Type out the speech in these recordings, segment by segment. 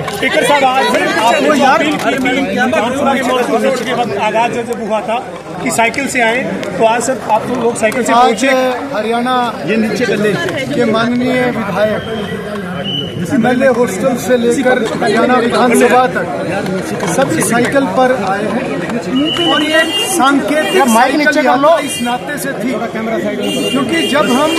Speaker साहब, आज आपने के वक्त आगाज जब हुआ था कि साइकिल से आए, तो आज सर आप लोग साइकिल से पहुंचे। हरियाणा के माननीय विधायक MLA हॉस्टल से लेकर हरियाणा विधानसभा तक सभी साइकिल पर आए हैं और ये सांकेतिक साइकिल यात्रा इस नाते से थी क्योंकि जब हम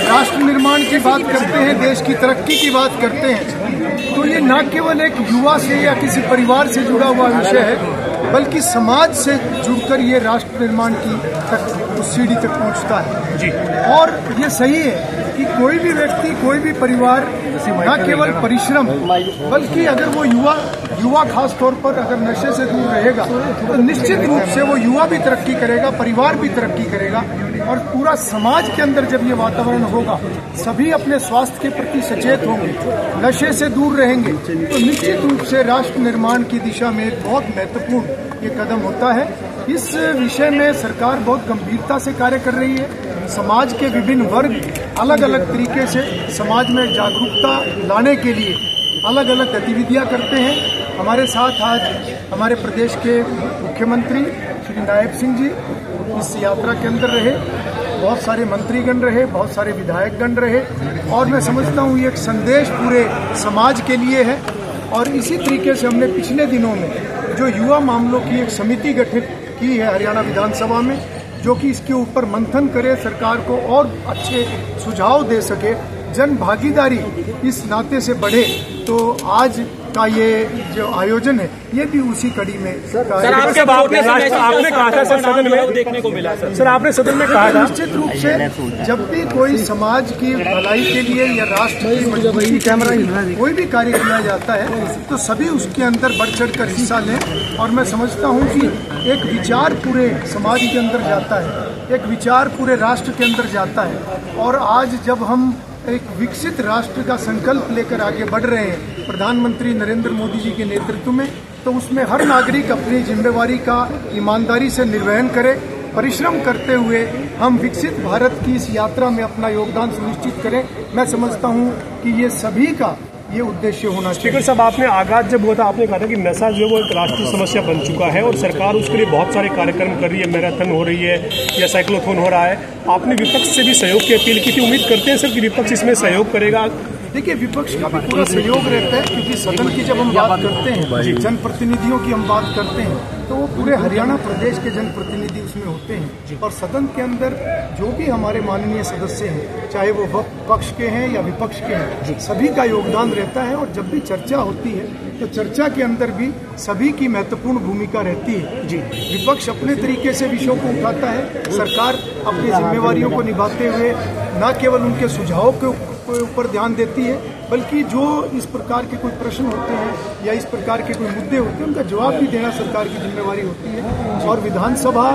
राष्ट्र निर्माण की बात करते हैं, देश की तरक्की की बात करते हैं, तो ये न केवल एक युवा से या किसी परिवार से जुड़ा हुआ विषय है, बल्कि समाज से जुड़कर ये राष्ट्र निर्माण की तक उस सीढ़ी तक पहुंचता है जी। और ये सही है कि कोई भी व्यक्ति, कोई भी परिवार न केवल परिश्रम, बल्कि अगर वो युवा खास तौर पर अगर नशे से दूर रहेगा तो निश्चित रूप से वो युवा भी तरक्की करेगा, परिवार भी तरक्की करेगा और पूरा समाज के अंदर जब ये वातावरण होगा, सभी अपने स्वास्थ्य के प्रति सचेत होंगे, नशे से दूर रहेंगे, तो निश्चित रूप से राष्ट्र निर्माण की दिशा में एक बहुत महत्वपूर्ण ये कदम होता है। इस विषय में सरकार बहुत गंभीरता से कार्य कर रही है। समाज के विभिन्न वर्ग अलग अलग तरीके से समाज में जागरूकता लाने के लिए अलग अलग गतिविधियां करते हैं। हमारे साथ आज हमारे प्रदेश के मुख्यमंत्री श्री नायब सिंह जी इस यात्रा के अंदर रहे, बहुत सारे मंत्रीगण रहे, बहुत सारे विधायकगण रहे और मैं समझता हूँ ये एक संदेश पूरे समाज के लिए है। और इसी तरीके से हमने पिछले दिनों में जो युवा मामलों की एक समिति गठित की है हरियाणा विधानसभा में, जो कि इसके ऊपर मंथन करे, सरकार को और अच्छे सुझाव दे सके, जन भागीदारी इस नाते से बढ़े, तो आज का ये जो आयोजन है ये भी उसी कड़ी में। सर आपने कहा था सर सदन में देखने को मिला सर आपने सदन में कहा था निश्चित रूप से जब भी कोई समाज की भलाई के लिए या राष्ट्र की मजबूती कैमरा कोई भी कार्य किया जाता है तो सभी उसके अंदर बढ़ चढ़ कर हिस्सा लें। और मैं समझता हूँ कि एक विचार पूरे समाज के अंदर जाता है, एक विचार पूरे राष्ट्र के अंदर जाता है। और आज जब हम एक विकसित राष्ट्र का संकल्प लेकर आगे बढ़ रहे हैं प्रधानमंत्री नरेंद्र मोदी जी के नेतृत्व में, तो उसमें हर नागरिक अपनी जिम्मेवारी का ईमानदारी से निर्वहन करे, परिश्रम करते हुए हम विकसित भारत की इस यात्रा में अपना योगदान सुनिश्चित करें। मैं समझता हूं कि ये सभी का ये उद्देश्य होना चाहिए। स्पीकर साहब, आपने आगाज जब हुआ था आपने कहा था कि नशा जो वो एक राष्ट्रीय समस्या बन चुका है और सरकार उसके लिए बहुत सारे कार्यक्रम कर रही है, मैराथन हो रही है या साइक्लोथॉन हो रहा है। आपने विपक्ष से भी सहयोग की अपील की थी, उम्मीद करते हैं सर कि विपक्ष इसमें सहयोग करेगा? देखिए, विपक्ष का भी पूरा सहयोग रहता है क्योंकि सदन की जब हम बात करते हैं, जनप्रतिनिधियों की हम बात करते हैं, तो वो पूरे हरियाणा प्रदेश के जनप्रतिनिधि उसमें होते हैं और सदन के अंदर जो भी हमारे माननीय सदस्य हैं, चाहे वो पक्ष के हैं या विपक्ष के हैं, सभी का योगदान रहता है। और जब भी चर्चा होती है तो चर्चा के अंदर भी सभी की महत्वपूर्ण भूमिका रहती है जी। विपक्ष अपने तरीके से विषयों को उठाता है, सरकार अपनी जिम्मेवारियों को निभाते हुए न केवल उनके सुझावों के ऊपर ध्यान देती है, बल्कि जो इस प्रकार के कोई प्रश्न होते हैं या इस प्रकार के कोई मुद्दे होते हैं उनका जवाब भी देना सरकार की जिम्मेवारी होती है। और विधानसभा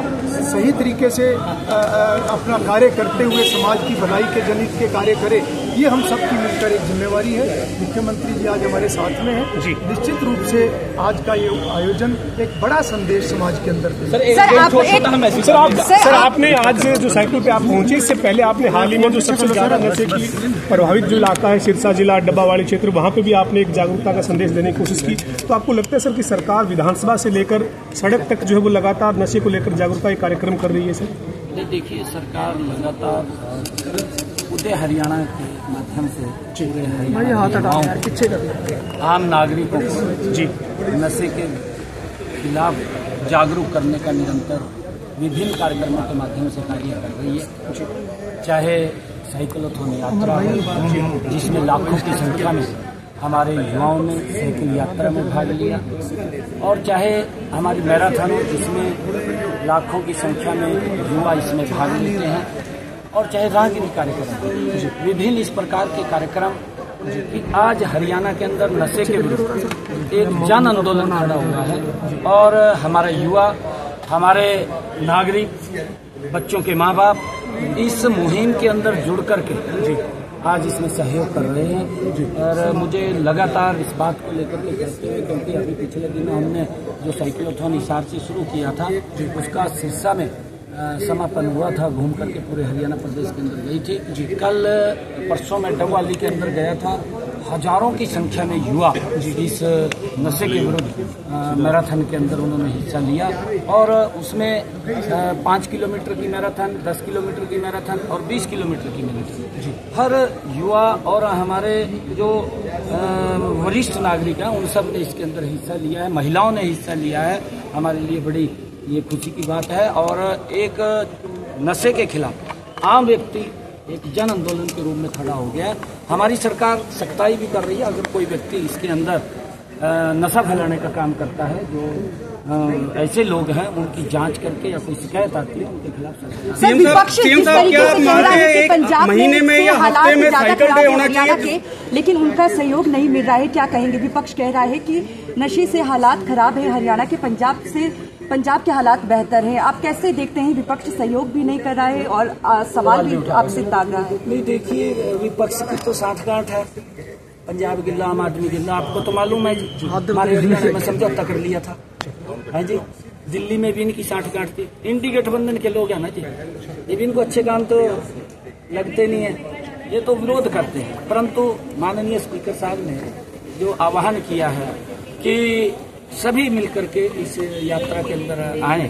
सही तरीके से अपना कार्य करते हुए समाज की भलाई के जनहित के कार्य करे, ये हम सबकी मिलकर एक जिम्मेवारी है। मुख्यमंत्री जी आज हमारे साथ में हैं जी। निश्चित रूप से आज का ये आयोजन एक बड़ा संदेश समाज के अंदर सर आपने आज जो साइकिल पे आप पहुंचे, इससे पहले आपने हाल ही में जो सबसे ज्यादा नशे की प्रभावित जो इलाका है सिरसा जिला डब्बावाड़ी क्षेत्र, वहाँ पे भी आपने एक जागरूकता का संदेश देने की कोशिश की। तो आपको लगता है सर कि सरकार विधानसभा से लेकर सड़क तक जो है वो लगातार नशे को लेकर जागरूकता का कार्यक्रम कर रही है? सर देखिए, सरकार लगातार उदय हरियाणा के माध्यम से पूरे हरियाणा आम नागरिकों को जी नशे के खिलाफ जागरूक करने का निरंतर विभिन्न कार्यक्रमों के माध्यम से कार्य कर रही है। चाहे साइक्लोथॉन यात्रा हो जिसमें लाखों की संख्या में हमारे युवाओं ने साइकिल यात्रा में भाग लिया, और चाहे हमारी मैराथन हो जिसमें लाखों की संख्या में युवा इसमें भाग लेते हैं, और चाहे राहगिरी कार्यक्रम, विभिन्न इस प्रकार के कार्यक्रम कि आज हरियाणा के अंदर नशे के विरुद्ध एक जन आंदोलन खड़ा हुआ है। और हमारा युवा, हमारे नागरिक, बच्चों के माँ बाप इस मुहिम के अंदर जुड़ करके आज इसमें सहयोग कर रहे हैं। और मुझे लगातार इस बात को लेकर के कहते हुए, क्योंकि अभी पिछले दिनों हमने जो साइक्लोथॉन हिसार से शुरू किया था उसका सिरसा में समापन हुआ था, घूम करके पूरे हरियाणा प्रदेश के अंदर गई थी। कल परसों में डबवाली के अंदर गया था। हजारों की संख्या में युवा इस नशे के विरुद्ध मैराथन के अंदर उन्होंने हिस्सा लिया और उसमें 5 किलोमीटर की मैराथन, 10 किलोमीटर की मैराथन और 20 किलोमीटर की मैराथन। हर युवा और हमारे जो वरिष्ठ नागरिक हैं उन सब ने इसके अंदर हिस्सा लिया है, महिलाओं ने हिस्सा लिया है। हमारे लिए बड़ी ये खुशी की बात है। और एक नशे के खिलाफ आम व्यक्ति एक जन आंदोलन के रूप में खड़ा हो गया है। हमारी सरकार सख्ताई भी कर रही है। अगर कोई व्यक्ति इसके अंदर नशा फैलाने का काम करता है, जो ऐसे लोग हैं उनकी जांच करके या कोई शिकायत आती है उनके खिलाफ सीएम साहब क्या मानते हैं एक महीने में या हफ्ते में साइकिल डे होना चाहिए, लेकिन उनका सहयोग नहीं मिल रहा है, क्या कहेंगे? विपक्ष कह रहा है कि नशे से हालात खराब है हरियाणा के, पंजाब के हालात बेहतर हैं। आप कैसे देखते हैं? विपक्ष सहयोग भी नहीं कर रहा है और सवाल भी आपसे दाग रहा है। नहीं, देखिए विपक्ष की तो साठगांठ है, पंजाब गिल्ला, आम आदमी गिल्ला। आपको तो मालूम है हमारे हरियाणा में समझौता कर लिया था, है जी। दिल्ली में भी इनकी साठगांठ थी। इंडी गठबंधन के लोग हैं ना जी, ये भी इनको अच्छे काम तो लगते नहीं है, ये तो विरोध करते हैं। परंतु माननीय स्पीकर साहब ने जो आह्वान किया है कि सभी मिलकर के इस यात्रा के अंदर आए,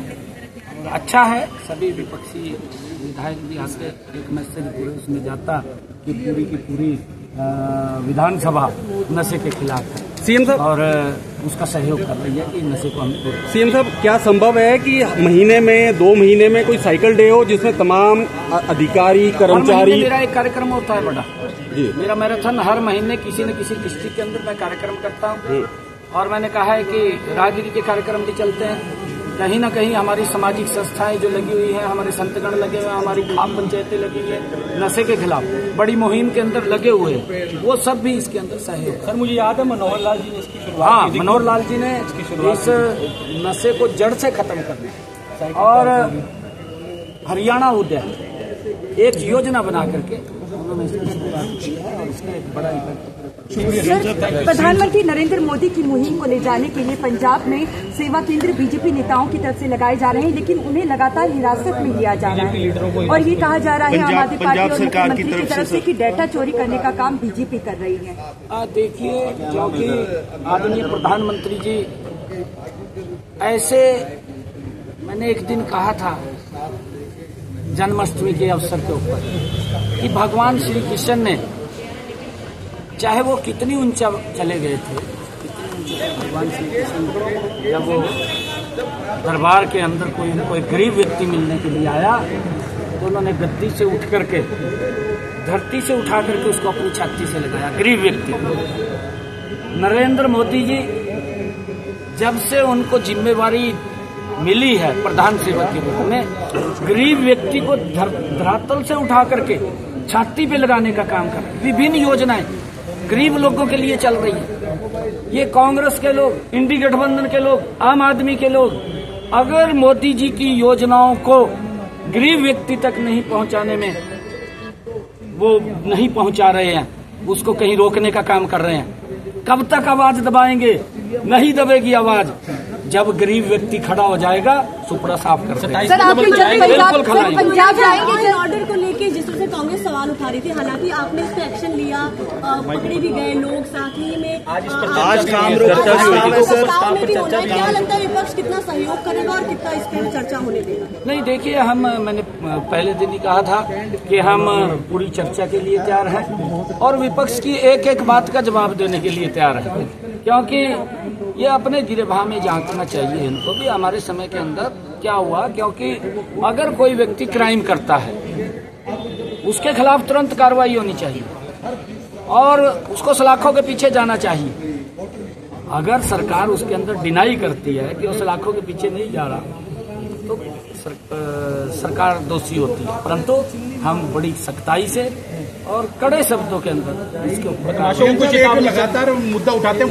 और अच्छा है। सभी विपक्षी विधायक भी आके एक मैसेज पूरे उसमें जाता कि पूरी की पूरी विधानसभा नशे के खिलाफ है सीएम साहब, और उसका सहयोग कर रही है कि नशे को हम सीएम साहब क्या संभव है कि महीने में 2 महीने में कोई साइकिल डे हो जिसमें तमाम अधिकारी कर्मचारी? मेरा एक कार्यक्रम होता है बड़ा जी, मेरा मैराथन हर महीने किसी न किसी डिस्ट्रिक्ट के अंदर मैं कार्यक्रम करता हूँ। और मैंने कहा है कि राजनीति के कार्यक्रम भी चलते हैं। कहीं ना कहीं हमारी सामाजिक संस्थाएं जो लगी हुई हैं, हमारे संतगण लगे हुए हैं, हमारी ग्राम पंचायतें लगी हुई हैं, नशे के खिलाफ बड़ी मुहिम के अंदर लगे हुए हैं, वो सब भी इसके अंदर सहयोग। सर मुझे याद है मनोहर लाल जी ने इसकी शुरुआत, हाँ मनोहर लाल जी ने इस नशे को जड़ से खत्म करने और हरियाणा उद्यान एक योजना बना करके उन्होंने इसकी शुरुआत की है और इसका एक बड़ा इफेक्ट। प्रधानमंत्री नरेंद्र मोदी की मुहिम को ले जाने के लिए पंजाब में सेवा केंद्र बीजेपी नेताओं की तरफ से लगाए जा रहे हैं, लेकिन उन्हें लगातार हिरासत में लिया जा रहा है और ये कहा जा रहा है आम आदमी पार्टी और मुख्यमंत्री की तरफ से कि डेटा चोरी करने का काम बीजेपी कर रही है। देखिए, क्योंकि आदरणीय प्रधानमंत्री जी ऐसे, मैंने एक दिन कहा था जन्माष्टमी के अवसर के ऊपर कि भगवान श्री कृष्ण ने चाहे वो कितनी ऊंचा चले गए थे, भगवान श्री कृष्ण जब वो दरबार के अंदर कोई गरीब व्यक्ति मिलने के लिए आया तो उन्होंने गद्दी से उठ करके, धरती से उठा करके उसको अपनी छाती से लगाया, गरीब व्यक्ति। नरेंद्र मोदी जी जब से उनको जिम्मेवारी मिली है प्रधान सेवक के रूप में, गरीब व्यक्ति को धरातल से उठा करके छाती पे लगाने का काम कर, विभिन्न योजनाएं गरीब लोगों के लिए चल रही है। ये कांग्रेस के लोग, इंडी गठबंधन के लोग, आम आदमी के लोग अगर मोदी जी की योजनाओं को गरीब व्यक्ति तक नहीं पहुंचाने में वो नहीं पहुंचा रहे हैं, उसको कहीं रोकने का काम कर रहे हैं, कब तक आवाज दबाएंगे? नहीं दबेगी आवाज। जब गरीब व्यक्ति खड़ा हो जाएगा, सुपड़ा साफ कर देंगे। सर, आप पंजाब जाएंगे ऑर्डर को लेके जिस तरह से कांग्रेस सवाल उठा रही थी, हालांकि आपने इस पर एक्शन लिया, पकड़े भी गए लोग, साथ ही में आज काम में भी होना है। क्या लगता है विपक्ष कितना सहयोग करेगा और कितना इस पर चर्चा होने देगा? नहीं, देखिए, मैंने पहले दिन ही कहा था कि हम पूरी चर्चा के लिए तैयार हैं और विपक्ष की एक एक बात का जवाब देने के लिए तैयार है, क्योंकि ये अपने गिरेबान में झांकना चाहिए इनको भी हमारे समय के अंदर क्या हुआ। क्योंकि अगर कोई व्यक्ति क्राइम करता है उसके खिलाफ तुरंत कार्रवाई होनी चाहिए और उसको सलाखों के पीछे जाना चाहिए। अगर सरकार उसके अंदर डिनाई करती है कि वो सलाखों के पीछे नहीं जा रहा तो सरकार दोषी होती है। परंतु हम बड़ी सख्ताई से और कड़े शब्दों के अंदर इसके ऊपर लगातार मुद्दा उठाते हैं।